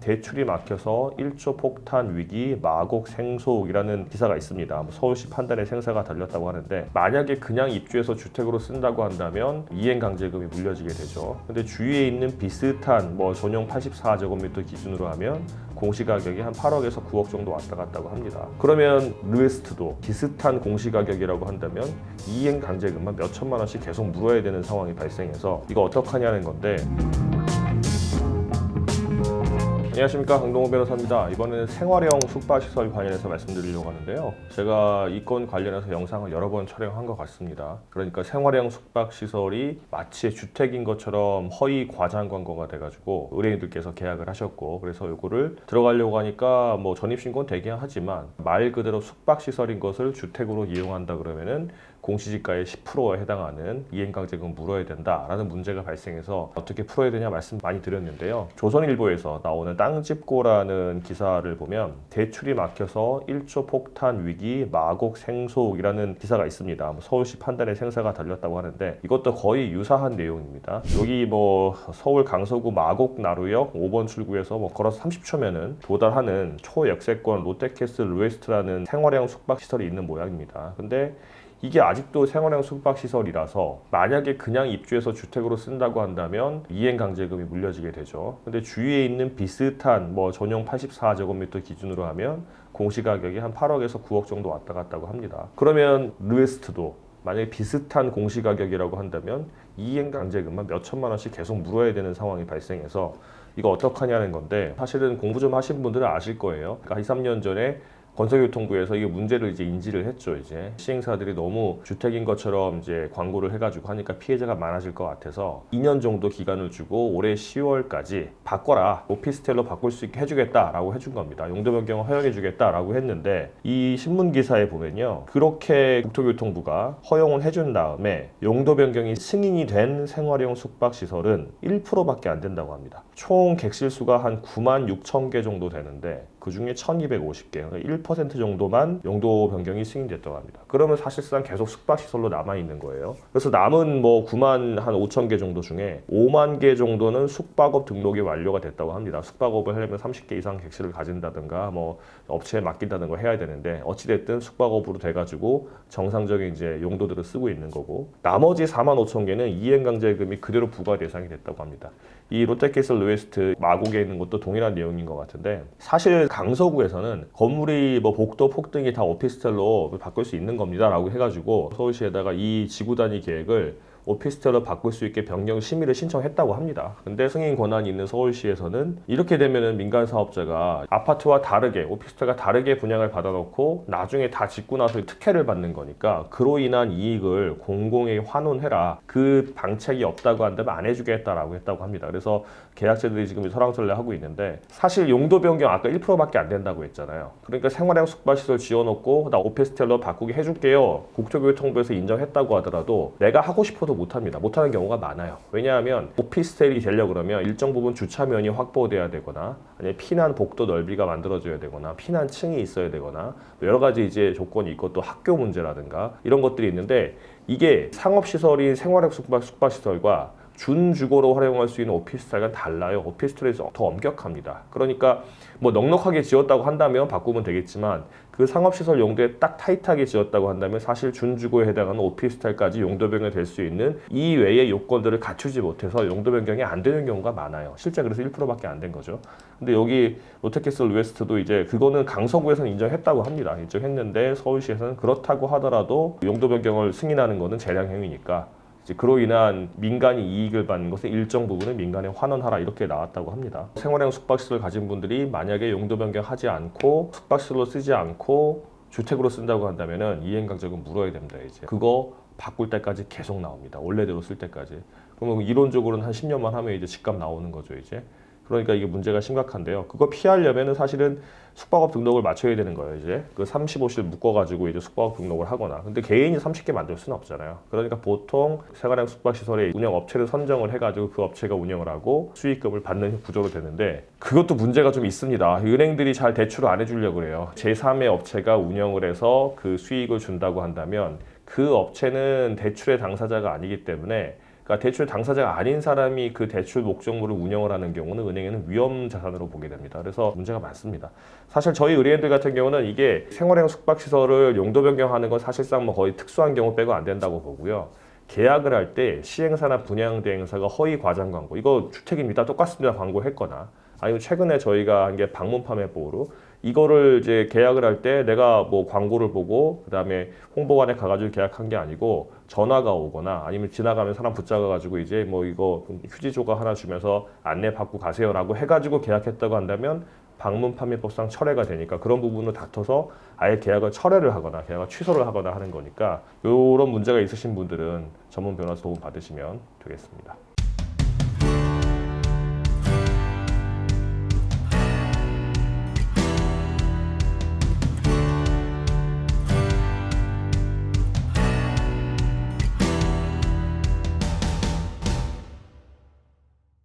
대출이 막혀서 1조 폭탄 위기 마곡 생소이라는 기사가 있습니다. 서울시 판단에 생사가 달렸다고 하는데, 만약에 그냥 입주해서 주택으로 쓴다고 한다면 이행강제금이 물려지게 되죠. 근데 주위에 있는 비슷한 전용 84제곱미터 기준으로 하면 공시가격이 한 8억에서 9억 정도 왔다 갔다고 합니다. 그러면 르웨스트도 비슷한 공시가격이라고 한다면 이행강제금만 몇 천만 원씩 계속 물어야 되는 상황이 발생해서 이거 어떡하냐는 건데, 안녕하십니까, 강동호 변호사입니다. 이번에는 생활형 숙박시설 관련해서 말씀드리려고 하는데요. 제가 이 건 관련해서 영상을 여러 번 촬영한 것 같습니다. 그러니까 생활형 숙박시설이 마치 주택인 것처럼 허위 과장 광고가 돼가지고 의뢰인들께서 계약을 하셨고, 그래서 이거를 들어가려고 하니까 전입신고는 되긴 하지만 말 그대로 숙박시설인 것을 주택으로 이용한다 그러면은 공시지가의 10%에 해당하는 이행강제금 물어야 된다라는 문제가 발생해서 어떻게 풀어야 되냐 말씀 많이 드렸는데요. 조선일보에서 나오는 땅집고라는 기사를 보면 대출이 막혀서 1조 폭탄 위기 마곡 생소이라는 기사가 있습니다. 서울시 판단에 생사가 달렸다고 하는데, 이것도 거의 유사한 내용입니다. 여기 서울 강서구 마곡 나루역 5번 출구에서 걸어서 30초면은 도달하는 초역세권 롯데캐슬 르웨스트라는 생활형 숙박시설이 있는 모양입니다. 근데 이게 아직도 생활형 숙박시설이라서 만약에 그냥 입주해서 주택으로 쓴다고 한다면 이행강제금이 물려지게 되죠. 근데 주위에 있는 비슷한 전용 84제곱미터 기준으로 하면 공시가격이 한 8억에서 9억 정도 왔다 갔다고 합니다. 그러면 르웨스트도 만약에 비슷한 공시가격이라고 한다면 이행강제금만 몇 천만 원씩 계속 물어야 되는 상황이 발생해서 이거 어떡하냐는 건데, 사실은 공부 좀 하신 분들은 아실 거예요. 그러니까 2, 3년 전에 건설교통부에서 이게 문제를 인지를 했죠. 시행사들이 너무 주택인 것처럼 광고를 해가지고 하니까 피해자가 많아질 것 같아서 2년 정도 기간을 주고 올해 10월까지 바꿔라, 오피스텔로 바꿀 수 있게 해주겠다라고 해준 겁니다. 용도 변경을 허용해주겠다라고 했는데, 이 신문 기사에 보면요, 그렇게 국토교통부가 허용을 해준 다음에 용도 변경이 승인이 된 생활형 숙박시설은 1%밖에 안 된다고 합니다. 총 객실 수가 한 9만 6천 개 정도 되는데 그 중에 1250개, 1% 정도만 용도 변경이 승인됐다고 합니다. 그러면 사실상 계속 숙박시설로 남아있는 거예요. 그래서 남은 9만 한 5천 개 정도 중에 5만 개 정도는 숙박업 등록이 완료가 됐다고 합니다. 숙박업을 하려면 30개 이상 객실을 가진다든가 업체에 맡긴다든가 해야 되는데, 어찌됐든 숙박업으로 돼가지고 정상적인 용도들을 쓰고 있는 거고, 나머지 4만 5천 개는 이행강제금이 그대로 부과 대상이 됐다고 합니다. 이 롯데캐슬 르웨스트 마곡에 있는 것도 동일한 내용인 것 같은데, 사실 강서구에서는 건물이 복도, 폭등이 다 오피스텔로 바꿀 수 있는 겁니다 라고 해가지고 서울시에다가 이 지구 단위 계획을 오피스텔로 바꿀 수 있게 변경 심의를 신청했다고 합니다. 근데 승인 권한이 있는 서울시에서는 이렇게 되면은 민간 사업자가 아파트와 다르게, 오피스텔과 다르게 분양을 받아놓고 나중에 다 짓고 나서 특혜를 받는 거니까 그로 인한 이익을 공공에 환원해라, 그 방책이 없다고 한다면 안 해주겠다라고 했다고 합니다. 그래서 계약자들이 지금 설왕설래하고 있는데, 사실 용도 변경 아까 1%밖에 안 된다고 했잖아요. 그러니까 생활형 숙박시설 지어놓고 나 오피스텔로 바꾸게 해줄게요, 국토교통부에서 인정했다고 하더라도 내가 하고 싶어도 못합니다. 못하는 경우가 많아요. 왜냐하면 오피스텔이 되려고 그러면 일정 부분 주차면이 확보돼야 되거나, 아니면 피난 복도 넓이가 만들어져야 되거나, 피난 층이 있어야 되거나, 여러 가지 조건이 있고, 또 학교 문제라든가 이런 것들이 있는데, 이게 상업시설인 생활형 숙박시설과 준주거로 활용할 수 있는 오피스텔과는 달라요. 오피스텔에서 더 엄격합니다. 그러니까 넉넉하게 지었다고 한다면 바꾸면 되겠지만, 그 상업시설 용도에 딱 타이트하게 지었다고 한다면 사실 준주거에 해당하는 오피스텔까지 용도 변경이 될 수 있는 이 외의 요건들을 갖추지 못해서 용도 변경이 안 되는 경우가 많아요. 실제 그래서 1%밖에 안 된 거죠. 근데 여기 롯데캐슬 르웨스트도 그거는 강서구에서는 인정했다고 합니다. 인정했는데 서울시에서는 그렇다고 하더라도 용도 변경을 승인하는 거는 재량행위니까 그로 인한 민간이 이익을 받는 것의 일정 부분은 민간에 환원하라, 이렇게 나왔다고 합니다. 생활형 숙박시설 가진 분들이 만약에 용도 변경하지 않고 숙박시설로 쓰지 않고 주택으로 쓴다고 한다면은 이행강제금 물어야 됩니다. 그거 바꿀 때까지 계속 나옵니다. 원래대로 쓸 때까지. 그러면 이론적으로는 한 10년만 하면 집값 나오는 거죠. 그러니까 이게 문제가 심각한데요. 그거 피하려면은 사실은 숙박업 등록을 맞춰야 되는 거예요. 그 35실 묶어가지고 숙박업 등록을 하거나. 근데 개인이 30개 만들 수는 없잖아요. 그러니까 보통 생활형 숙박시설의 운영 업체를 선정을 해가지고 그 업체가 운영을 하고 수익금을 받는 구조로 되는데, 그것도 문제가 좀 있습니다. 은행들이 잘 대출을 안 해주려고 그래요. 제3의 업체가 운영을 해서 그 수익을 준다고 한다면 그 업체는 대출의 당사자가 아니기 때문에 그러니까 대출 당사자가 아닌 사람이 그 대출 목적물을 운영을 하는 경우는 은행에는 위험 자산으로 보게 됩니다. 그래서 문제가 많습니다. 사실 저희 의뢰인들 같은 경우는 이게 생활형 숙박시설을 용도 변경하는 건 사실상 뭐 거의 특수한 경우 빼고 안 된다고 보고요. 계약을 할 때 시행사나 분양대행사가 허위 과장 광고, 이거 주택입니다, 똑같습니다 광고했거나, 아니면 최근에 저희가 한 게 방문 판매 보호로, 이거를 이제 계약을 할 때 내가 뭐 광고를 보고 그다음에 홍보관에 가가지고 계약한 게 아니고 전화가 오거나 아니면 지나가면 사람 붙잡아가지고 이제 뭐 이거 휴지 조각 하나 주면서 안내 받고 가세요라고 해가지고 계약했다고 한다면 방문 판매법상 철회가 되니까, 그런 부분을 다퉈서 아예 계약을 철회를 하거나 계약을 취소를 하거나 하는 거니까, 이런 문제가 있으신 분들은 전문 변호사 도움 받으시면 되겠습니다.